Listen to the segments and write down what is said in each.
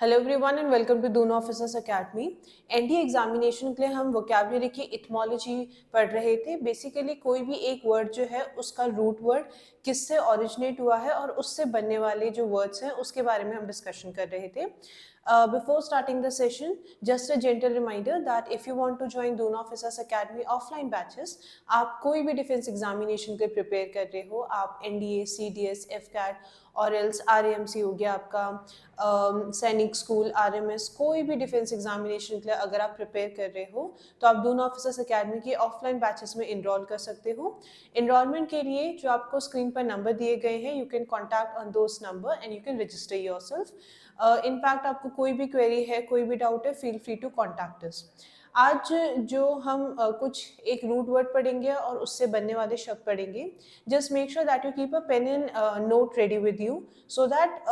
Hello everyone and welcome to Doon Officers Academy. NDA examination के लिए हम वोकैबुलरी की इटमोलॉजी पढ़ रहे थे। बेसिकली कोई भी एक वर्ड जो है उसका रूट वर्ड किससे ओरिजिनेट हुआ है और उससे बनने वाले जो वर्ड्स हैं उसके बारे में हम डिस्कशन कर रहे थे। Before starting the session, just a gentle reminder that if you want to join Doon Officers Academy offline batches, आप कोई भी डिफेंस एग्जामिनेशन के प्रिपेयर कर रहे हो, आप एनडीए, सीडीएस, एफकैट और एल्स आरएमसी हो गया आपका, सैनिक स्कूल, आरएमएस, कोई भी डिफेंस एग्जामिनेशन के लिए अगर आप प्रिपेयर कर रहे हो तो आप दोनों ऑफिसर्स एकेडमी के ऑफलाइन बैचेस में इनरोल कर सकते हो। इनरोलमेंट के लिए जो आपको स्क्रीन पर नंबर दिए गए हैं, you can contact on those number and you can register yourself. In fact आपको कोई भी क्वेरी है, कोई भी डाउट है, feel free to contact us. आज जो हम कुछ एक रूट वर्ड पढ़ेंगे और उससे बनने वाले शब्द पढ़ेंगे। Just make sure that you keep a pen and note ready with you so that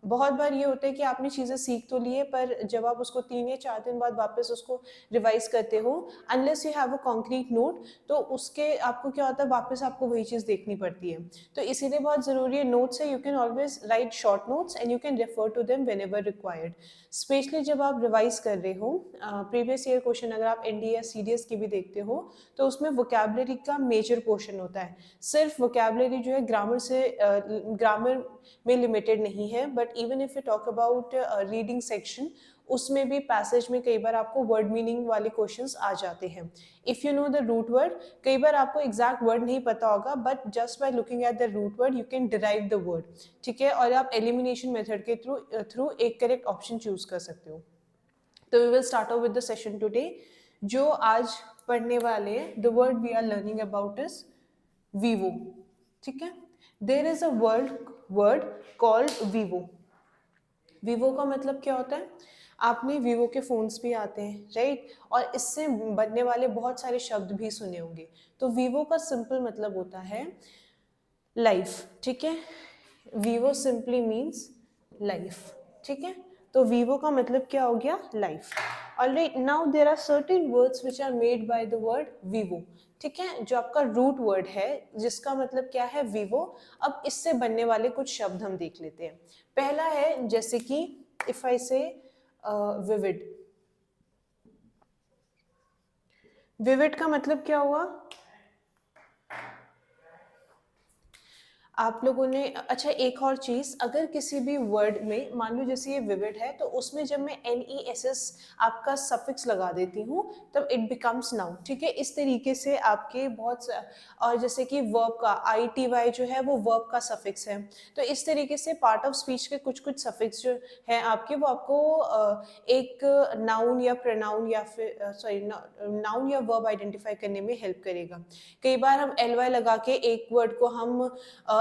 बहुत बार ये होता है कि आपने चीज़ें सीख तो ली है पर जब आप उसको 3 या 4 दिन बाद वापस उसको रिवाइज करते हो, unless you have a concrete note, तो उसके आपको क्या होता है, वापस आपको वही चीज़ देखनी पड़ती है। तो इसीलिए बहुत ज़रूरी है नोट्स है। You can always write short notes and you can refer to them when ever required. Specially जब आप रिवाइज कर रहे हो, प्रीवियस ईयर क्वेश्चन अगर आप एनडीए या सीडीएस की भी देखते हो तो उसमें वोकैबुलरी का मेजर पोर्शन होता है। सिर्फ वोकैबुलरी जो है ग्रामर से ग्रामर में लिमिटेड नहीं है, but even if you talk about reading section, उसमें भी पैसेज में कई बार आपको वर्ड मीनिंग वाले क्वेश्चंस आ जाते हैं। If you know the root word, कई बार आपको एग्जैक्ट वर्ड नहीं पता होगा but just by looking at the root word you can derive the word, ठीक है, और आप एलिमिनेशन मेथड के थ्रू एक करेक्ट ऑप्शन चूज कर सकते हो। तो we will start off with the session today. जो आज पढ़ने वाले the word we are learning about is vivo, ठीक है। There is a word called vivo. Vivo का मतलब क्या होता है? आपने वीवो के फ़ोन्स भी आते हैं, राइट, और इससे बनने वाले बहुत सारे शब्द भी सुने होंगे। तो वीवो का सिंपल मतलब होता है लाइफ, ठीक है। वीवो सिंपली मीन्स लाइफ, ठीक है। तो वीवो का मतलब क्या हो गया? Life. Alright, now there are certain words which are made by the word vivo, ठीक है, जो आपका रूट वर्ड है जिसका मतलब क्या है? वीवो। अब इससे बनने वाले कुछ शब्द हम देख लेते हैं। पहला है जैसे कि इफ आई से विविड। विविड का मतलब क्या हुआ? आप लोगों ने अच्छा, एक और चीज़, अगर किसी भी वर्ड में मान लो जैसे ये विविड है तो उसमें जब मैं NESS आपका सफिक्स लगा देती हूँ तब इट बिकम्स नाउन, ठीक है। इस तरीके से आपके और जैसे कि वर्ब का ITY जो है वो वर्ब का सफिक्स है। तो इस तरीके से पार्ट ऑफ स्पीच के कुछ कुछ सफिक्स जो हैं आपके, वो आपको एक नाउन या प्रोनाउन या फिर सॉरी नाउन या वर्ब आइडेंटिफाई करने में हेल्प करेगा। कई बार हम LY लगा के एक वर्ड को हम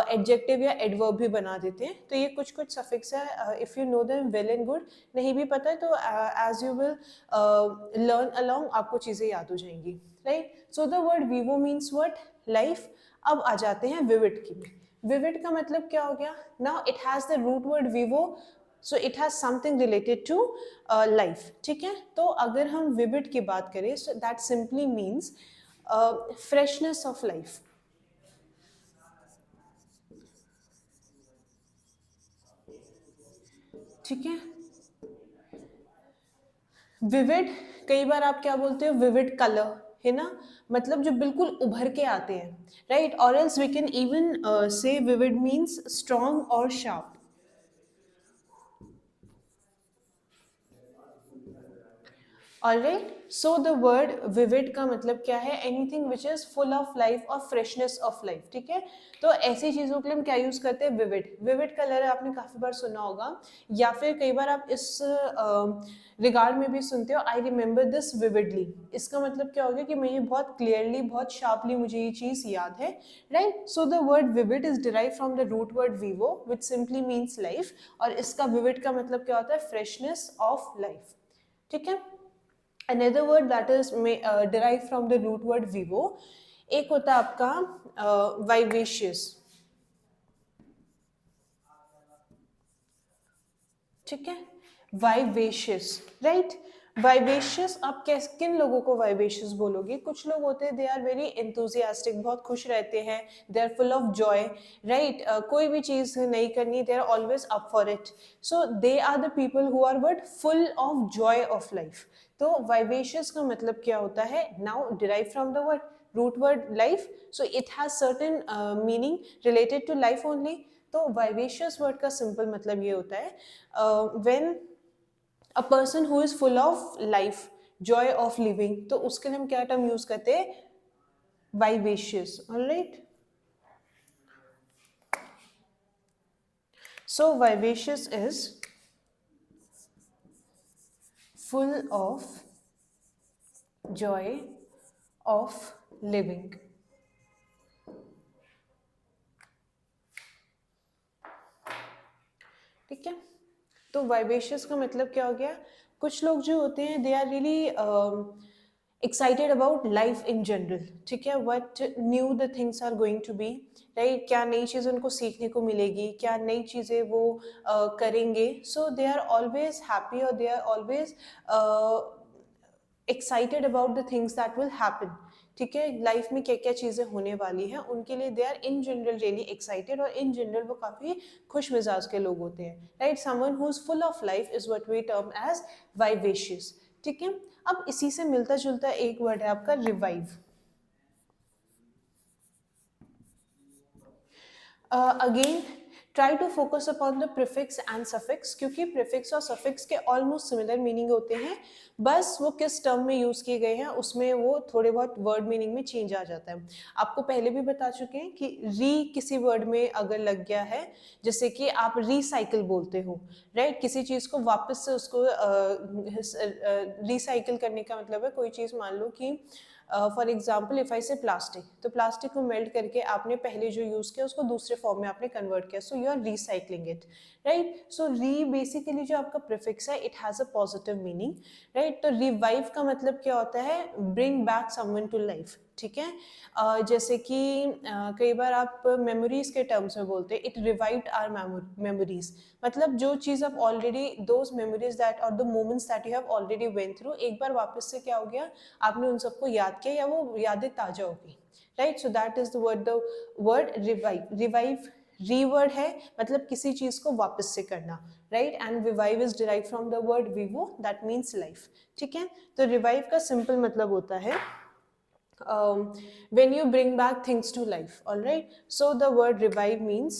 एडजेक्टिव या एडवर्ब भी बना देते हैं। तो ये कुछ कुछ सफिक्स है, if you know them well and good. नहीं भी पता है तो as you will learn along आपको चीज़ें याद हो जाएंगी, right. So the word vivo means what? Life. अब आ जाते हैं विविड की। विविड का मतलब क्या हो गया? Now it has the root word vivo, so it has something related to life, ठीक है। तो अगर हम विविड की बात करें so that simply means freshness of life, ठीक है। विविड, कई बार आप क्या बोलते हो? विविड कलर, है ना, मतलब जो बिल्कुल उभर के आते हैं, राइट। और एल्स वी कैन इवन से विविड मीन्स स्ट्रॉन्ग और sharp. Alright, so the word vivid का मतलब क्या है? Anything which is full of life और फ्रेशनेस ऑफ लाइफ, ठीक है। तो ऐसी चीजों के लिए हम क्या यूज करते हैं? विविड। विविड कलर आपने काफी बार सुना होगा, या फिर कई बार आप इस रिगार्ड में भी सुनते हो, आई रिमेंबर दिस विविडली। इसका मतलब क्या हो गया कि मुझे बहुत क्लियरली, बहुत शार्पली मुझे ये चीज याद है, right. So the word vivid is derive from the root word vivo which simply means life, और इसका विविड का मतलब क्या होता है? फ्रेशनेस ऑफ लाइफ, ठीक है। Another word that is derived from the root word vivo, एक होता है आपका vivacious, ठीक है। vivacious, right? वाइवेशियस, आप किन लोगों को वाइवेशियस बोलोगे? कुछ लोग होते हैं दे आर वेरी एंथुजियास्टिक, बहुत खुश रहते हैं, they are full of joy, right? कोई भी चीज़ नहीं करनी, they are always up for it, so they are the people who are word full of joy of life. तो वाइवेशियस का मतलब क्या होता है? Now derive from the word root word life, so it has certain meaning related to life only. तो vivacious word का simple मतलब ये होता है when a person who is full of life, Joy of living, तो उसके लिए हम क्या टर्म यूज करते हैं? Vivacious, alright? So vivacious is full of joy of living. ठीक है, तो वाइवेशियस का मतलब क्या हो गया? कुछ लोग जो होते हैं they are really excited about life in general, ठीक है, what new the things are going to be, right? क्या नई चीज़ें उनको सीखने को मिलेगी, क्या नई चीज़ें वो करेंगे, so they are always happy और they are always excited about the things that will happen. ठीक है, लाइफ में क्या क्या चीज़ें होने वाली हैं उनके लिए they are in general really excited, और इन जनरल वो काफ़ी खुश मिजाज के लोग होते हैं, right? Someone who is full of life is what we term as vivacious. ठीक है, अब इसी से मिलता जुलता एक वर्ड है आपका revive. Again try to focus upon the prefix and suffix, क्योंकि प्रिफिक्स और सफिक्स के ऑलमोस्ट सिमिलर मीनिंग होते हैं, बस वो किस टर्म में यूज किए गए हैं उसमें वो थोड़े बहुत वर्ड मीनिंग में चेंज आ जाता है। आपको पहले भी बता चुके हैं कि री किसी वर्ड में अगर लग गया है, जैसे कि आप रिसाइकिल बोलते हो, राइट? किसी चीज को वापस से उसको रिसाइकिल करने का मतलब है कोई चीज, मान लो कि फॉर एग्जाम्पल इफ आई से प्लास्टिक, तो प्लास्टिक को मेल्ट करके आपने पहले जो यूज किया उसको दूसरे फॉर्म में आपने कन्वर्ट किया, so you are recycling it, right? So re basically जो आपका प्रिफिक्स है it has a positive meaning, right? तो रिवाइव का मतलब क्या होता है? Bring back someone to life. ठीक है, जैसे कि कई बार आप मेमोरीज के टर्म्स में बोलते हैं इट रिवाइव्ड आवर मेमोरीज, मतलब जो चीज़ आप ऑलरेडी, दोज मेमोरीज दैट और the moments that you have already went through, एक बार वापस से क्या हो गया, आपने उन सबको याद किया या वो यादें ताजा हो गई, right? So that is the word revive. Revive reward है, मतलब किसी चीज को वापस से करना, right? And revive is derive from the word Vivo, that means life. ठीक है, तो रिवाइव का सिंपल मतलब होता है when you bring back things to life, all right? So the word revive means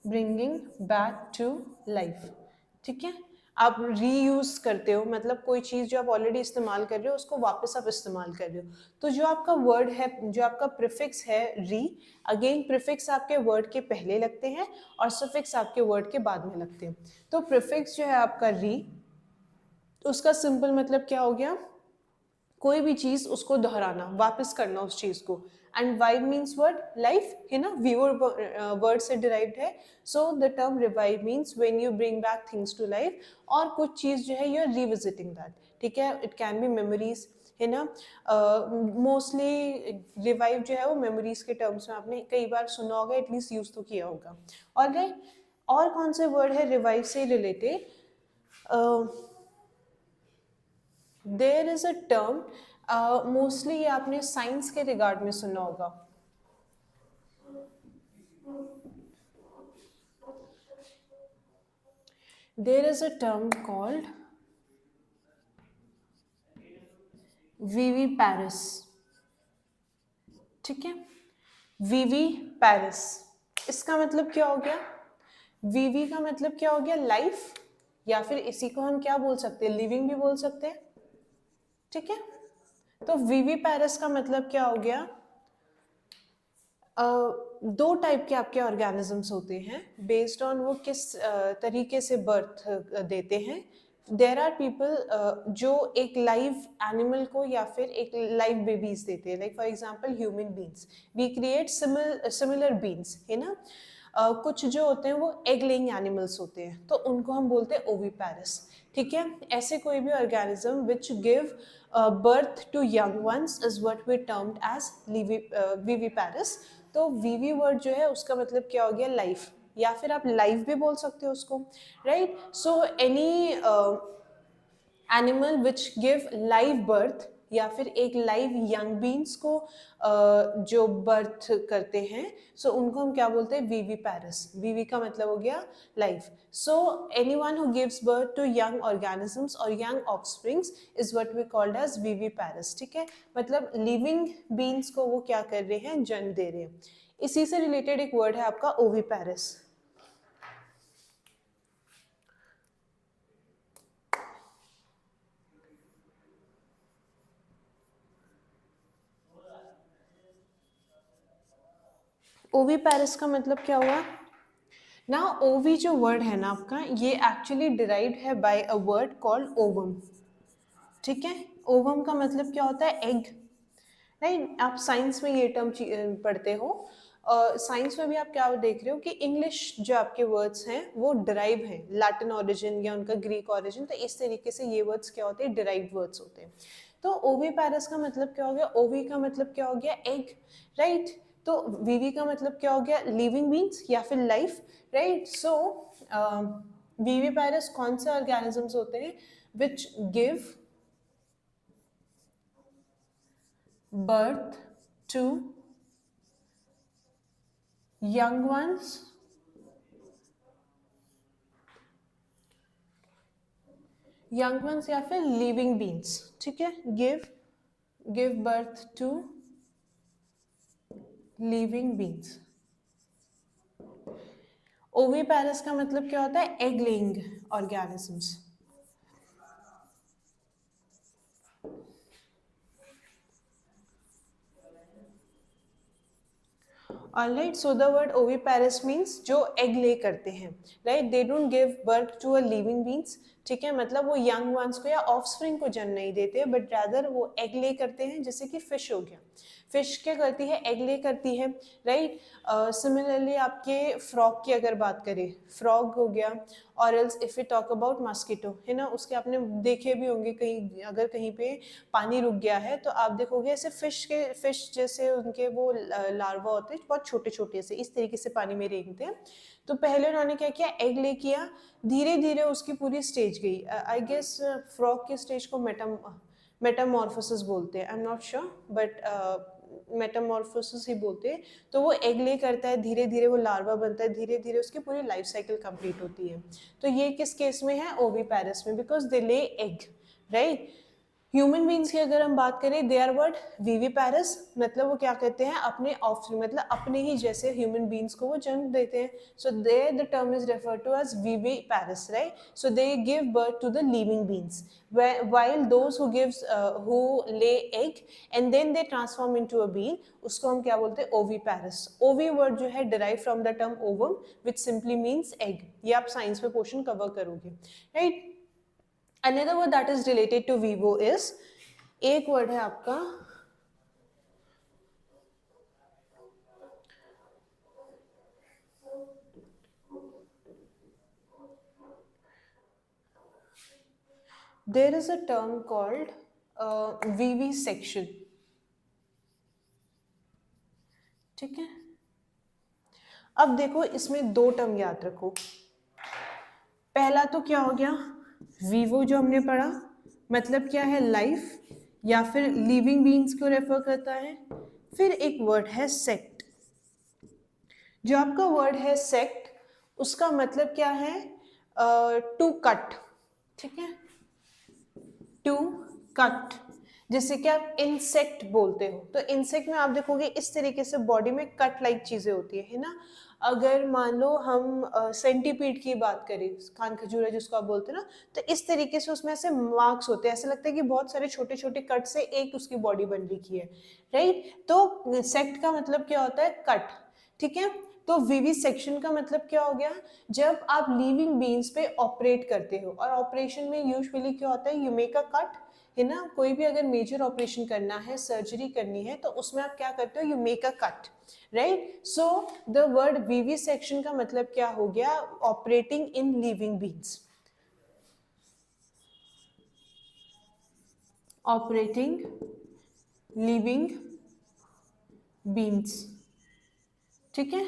bringing back to life। ठीक है, आप रीयूज करते हो, मतलब कोई चीज जो आप ऑलरेडी इस्तेमाल कर रहे हो उसको वापस आप इस्तेमाल कर रहे हो, तो जो आपका वर्ड है, जो आपका प्रिफिक्स है री, अगेन प्रिफिक्स आपके वर्ड के पहले लगते हैं और सफिक्स आपके वर्ड के बाद में लगते हैं। तो प्रिफिक्स जो है आपका री, उसका सिंपल मतलब क्या हो गया? कोई भी चीज उसको दोहराना, वापस करना उस चीज को। And vive means word life, है ना? वीवर वर्ड से डिराइव्ड है, so the term revive means when you bring back things to life, और कुछ चीज जो है यू आर रिविजिटिंग दैट। ठीक है, इट कैन बी मेमोरीज, है ना? मोस्टली रिवाइव जो है वो मेमोरीज के टर्म्स में आपने कई बार सुना होगा, एटलीस्ट यूज तो किया होगा। और कौन से वर्ड है रिवाइव से related? There is a term, mostly ये आपने साइंस के रिगार्ड में सुना होगा। There is a term called viviparous. ठीक है, वीवी पैरिस, इसका मतलब क्या हो गया? वीवी का मतलब क्या हो गया? लाइफ, या फिर इसी को हम क्या बोल सकते हैं? लिविंग भी बोल सकते हैं। ठीक है, तो वीवी पैरिस का मतलब क्या हो गया? दो टाइप के आपके ऑर्गेनिजम्स होते हैं, बेस्ड ऑन वो किस तरीके से बर्थ देते हैं। देर आर पीपल जो एक लाइव एनिमल को या फिर एक लाइव बेबीज देते हैं, like for example human beings, we create similar beings, है ना? कुछ जो होते हैं वो एग लेइंग एनिमल्स होते हैं, तो उनको हम बोलते हैं ओविपेरस। ठीक है, ऐसे कोई भी organism which give birth to young ones is what we termed as viviparous. तो वीवी वर्ड जो है उसका मतलब क्या हो गया, लाइफ, या फिर आप लाइफ भी बोल सकते हो उसको, right. So any animal which give live birth, या फिर एक लाइव यंग बीन्स को जो बर्थ करते हैं, सो उनको हम क्या बोलते हैं, वीवीपैरस। वीवी का मतलब हो गया life. So anyone who gives birth to young organisms और young offsprings is what we called as viviparous. ठीक है, मतलब लिविंग बीन्स को वो क्या कर रहे हैं, जन्म दे रहे हैं। इसी से रिलेटेड एक वर्ड है आपका ओविपेरस। ओविपेरस का मतलब क्या हुआ ना, ओवी जो वर्ड है ना आपका, ये एक्चुअली डिराइव्ड है by a word called ovum. ठीक है, ओवम का मतलब क्या होता है, एग, राइट। आप साइंस में ये टर्म पढ़ते हो, साइंस में भी आप क्या देख रहे हो कि इंग्लिश जो आपके वर्ड्स हैं वो डिराइव हैं, लैटिन ओरिजिन या उनका ग्रीक ओरिजिन, तो इस तरीके से ये वर्ड्स क्या होते हैं, डिराइव्ड वर्ड्स होते हैं। तो ओविपेरस का मतलब क्या हो गया, ओवी का मतलब क्या हो गया, एग, राइट। तो वीवी का मतलब क्या हो गया, लिविंग बीन्स या फिर लाइफ, राइट। सो वीवीपेरस कौन से ऑर्गेनिजम्स होते हैं which give birth to young ones या फिर लिविंग बीन्स। ठीक है, give birth to living beings. Oviparous का मतलब क्या होता है, egg laying organisms. Alright, so the word oviparous means जो एग ले करते हैं, right. They don't give birth to a living beings. ठीक है, मतलब वो यंग वंस को या ऑफस्प्रिंग को जन्म नहीं देते, बट रादर वो एग ले करते हैं, जैसे कि फिश हो गया, फिश क्या करती है, एग ले करती है, राइट। सिमिलरली आपके फ्रॉग की अगर बात करें, फ्रॉग हो गया, और else if we talk about mosquito, है ना, उसके आपने देखे भी होंगे, कहीं अगर कहीं पे पानी रुक गया है तो आप देखोगे ऐसे फिश जैसे उनके वो लार्वा होते हैं, बहुत छोटे छोटे से इस तरीके से पानी में रेंगते हैं। तो पहले उन्होंने क्या किया, एग ले किया, धीरे धीरे उसकी पूरी स्टेज गई, आई गेस फ्रॉग की स्टेज को मेटामॉर्फोसिस बोलते हैं, I am not sure, but metamorphosis ही बोलते हैं। तो वो एग ले करता है, धीरे धीरे वो लार्वा बनता है, धीरे धीरे उसकी पूरी लाइफ साइकिल कंप्लीट होती है। तो ये किस केस में है, ओविपेरस में, बिकॉज दे ले एग, राइट। ह्यूमन बींग्स की अगर हम बात करें, दे आर वर्ड विविपेरस, मतलब वो क्या कहते हैं, अपने ऑफस्प्रिंग, मतलब अपने ही जैसे ह्यूमन बींग्स को वो जन्म देते हैं। So they the term is refer to as viviparous, right. So they give birth to the living beings, while those who lay egg and then they transform into a bean, उसको हम क्या बोलते हैं, ओविपेरस। ओवी word जो है derive from the term ovum which simply means egg. ये आप साइंस में पोर्शन कवर करोगे, right. Another word that is related to vivo is, एक वर्ड है आपका there is a term called vivisection। ठीक है, अब देखो इसमें दो टर्म याद रखो। पहला तो क्या हो गया, विवो जो हमने पढ़ा, मतलब क्या है, लाइफ या फिर लिविंग बींग्स को रेफर करता है। फिर एक वर्ड है सेक्ट। जो आपका वर्ड है सेक्ट, उसका मतलब क्या है, टू कट। ठीक है, टू कट, जैसे कि आप इंसेक्ट बोलते हो, तो इंसेक्ट में आप देखोगे इस तरीके से बॉडी में कट लाइक चीजें होती है ना। अगर मान लो हम सेंटीपीड की बात करें, खान खजूरा जिसको आप बोलते हैं ना, तो इस तरीके से उसमें ऐसे मार्क्स होते हैं, ऐसे लगता है कि बहुत सारे छोटे छोटे कट से एक उसकी बॉडी बन रखी है, राइट। तो सेक्ट का मतलब क्या होता है, कट। ठीक है, तो विविसेक्शन का मतलब क्या हो गया, जब आप लिविंग बींग्स पे ऑपरेट करते हो, और ऑपरेशन में यूजुअली क्या होता है, यू मेक अ कट, है ना, कोई भी अगर मेजर ऑपरेशन करना है, सर्जरी करनी है, तो उसमें आप क्या करते हो, you make a cut, right. So the word vivisection का मतलब क्या हो गया, operating in living beings, operating living beings, ठीक है।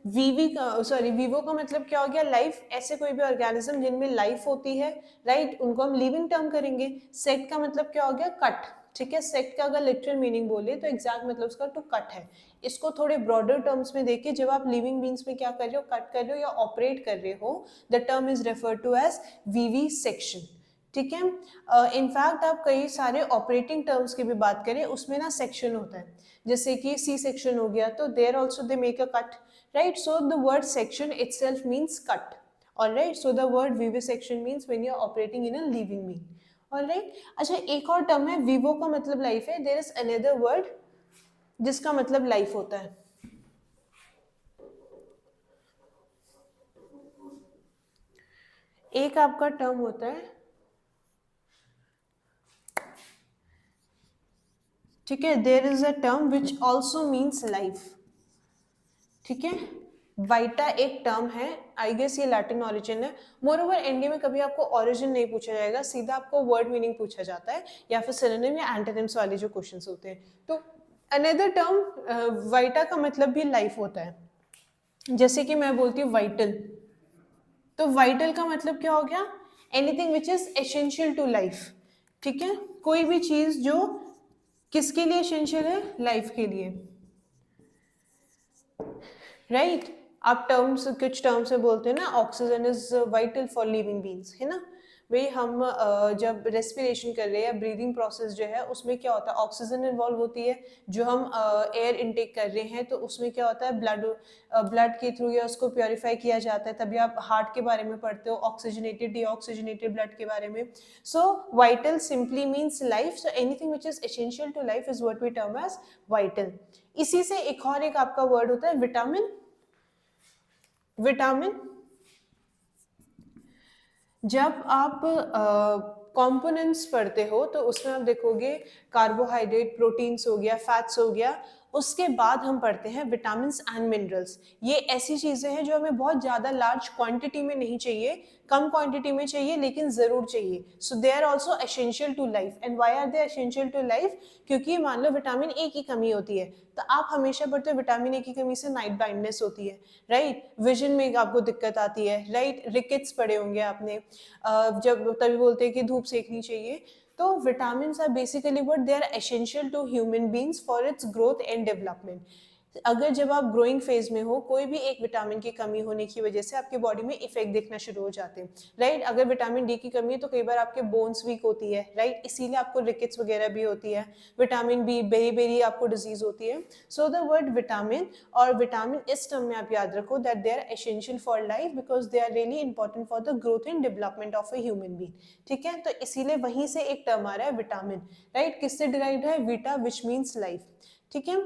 वीवी का सॉरी विवो का मतलब क्या हो गया, लाइफ, ऐसे कोई भी ऑर्गेनिज्म जिनमें लाइफ होती है, राइट, उनको हम लिविंग टर्म करेंगे। सेक्ट का मतलब क्या हो गया, कट, ठीक है। सेक्ट का अगर लिटरल मीनिंग बोले तो एग्जैक्ट मतलब उसका टू कट है। इसको थोड़े ब्रॉडर टर्म्स में देखिए, जब आप लिविंग बींग्स में क्या कर रहे हो, कट कर रहे हो या ऑपरेट कर रहे हो, the term is refer to as vivisection, ठीक है। इनफैक्ट आप कई सारे ऑपरेटिंग टर्म्स की भी बात करें, उसमें ना सेक्शन होता है, जैसे कि सी सेक्शन हो गया, तो there also they make a cut, right? So the word section itself means cut, all right? So the word vivisection means when you are operating in a living being, all right? अच्छा, एक और term है, vivo का मतलब life है, there is another word जिसका मतलब life होता है, एक आपका टर्म होता है, ठीक है, there is a term which also means life, ठीक है। वाइटा एक टर्म है, आई गेस ये लैटिन ओरिजिन है। मोर ओवर एनडी में कभी आपको ओरिजिन नहीं पूछा जाएगा, सीधा आपको वर्ड मीनिंग पूछा जाता है, या फिर सिनोनिम या एंटोनिम्स वाले जो क्वेश्चंस होते हैं। तो अनदर टर्म वाइटा का मतलब भी लाइफ होता है, जैसे कि मैं बोलती हूँ वाइटल, तो वाइटल का मतलब क्या हो गया, anything which is essential to life, ठीक है। कोई भी चीज जो किसके लिए एसेंशियल है, लाइफ के लिए, राइट। आप टर्म्स, कुछ टर्म्स में बोलते हैं ना, oxygen is vital for living beings, है ना। भाई हम जब रेस्पिरेशन कर रहे हैं, ब्रीदिंग प्रोसेस जो है, उसमें क्या होता है, ऑक्सीजन इन्वॉल्व होती है। जो हम एयर इनटेक कर रहे हैं, तो उसमें क्या होता है, ब्लड के थ्रू या उसको प्योरीफाई किया जाता है। तभी आप हार्ट के बारे में पढ़ते हो, ऑक्सीजनेटेड डीऑक्सीजनेटेड ब्लड के बारे में। So vital simply means life, so anything which is essential to life is what we term as vital. इसी से एक और एक आपका वर्ड होता है विटामिन। विटामिन, जब आप कंपोनेंट्स पढ़ते हो, तो उसमें आप देखोगे कार्बोहाइड्रेट, प्रोटीन्स हो गया, फैट्स हो गया, उसके बाद हम पढ़ते हैं विटामिन्स एंड मिनरल्स। ये ऐसी चीजें हैं जो हमें बहुत ज्यादा लार्ज क्वांटिटी में नहीं चाहिए, कम क्वांटिटी में चाहिए, लेकिन जरूर चाहिए। So they are also essential to life. And why are they essential to life, क्योंकि मान लो विटामिन ए की कमी होती है, तो आप हमेशा पढ़ते हो विटामिन ए की कमी से नाइट ब्लाइंडनेस होती है, राइट, विजन में आपको दिक्कत आती है, राइट, रिकेट्स पढ़े होंगे आपने, जब तभी बोलते हैं कि धूप सेकनी चाहिए। तो vitamins are basically what, they are essential to human beings for its growth and development. अगर जब आप ग्रोइंग फेज में हो, कोई भी एक विटामिन की कमी होने की वजह से आपके बॉडी में इफेक्ट दिखना शुरू हो जाते हैं, राइट। अगर विटामिन डी की कमी है, तो कई बार आपके बोन्स वीक होती है, राइट, इसीलिए आपको रिकेट्स वगैरह भी होती है। विटामिन बी, बेरी बेरी आपको डिजीज होती है। सो द वर्ड विटामिन, और विटामिन इस टर्म में आप याद रखो that they are essential for life, because they are really important for the growth and development of a human being, ठीक है। तो इसीलिए वहीं से एक टर्म आ रहा है विटामिन, राइट, किससे डिराइव्ड है, वीटा, विच मीन्स लाइफ, ठीक है।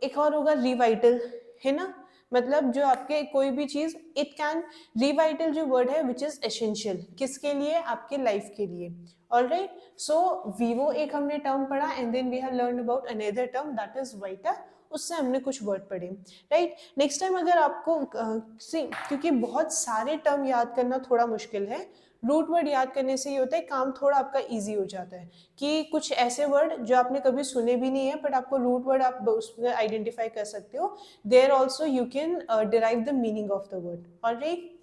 एक और होगा रिवाइटल, है ना, मतलब जो आपके कोई भी चीज, इट कैन, रिवाइटल जो वर्ड है विच इज एसेंशियल, किसके लिए, आपके लाइफ के लिए, ऑलराइट। सो वीवो एक हमने टर्म पढ़ा, and then we have learn about another term that is vita, उससे हमने कुछ वर्ड पढ़े, राइट। नेक्स्ट टाइम अगर आपको क्योंकि बहुत सारे टर्म याद करना थोड़ा मुश्किल है, रूट वर्ड याद करने से ये होता है काम थोड़ा आपका इजी हो जाता है, कि कुछ ऐसे वर्ड जो आपने कभी सुने भी नहीं है, बट आपको रूट वर्ड आप उसमें आइडेंटिफाई कर सकते हो, there also you can derive the meaning of the word, alright.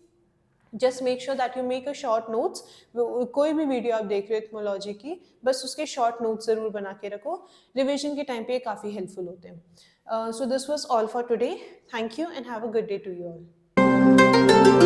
Just make sure that you make a short notes. कोई भी वीडियो आप देख रहे हो एथमोलॉजी की, बस उसके शॉर्ट नोट्स जरूर बना के रखो, रिविजन के टाइम पे काफ़ी हेल्पफुल होते हैं। So this was all for today, thank you and have a good day to you all.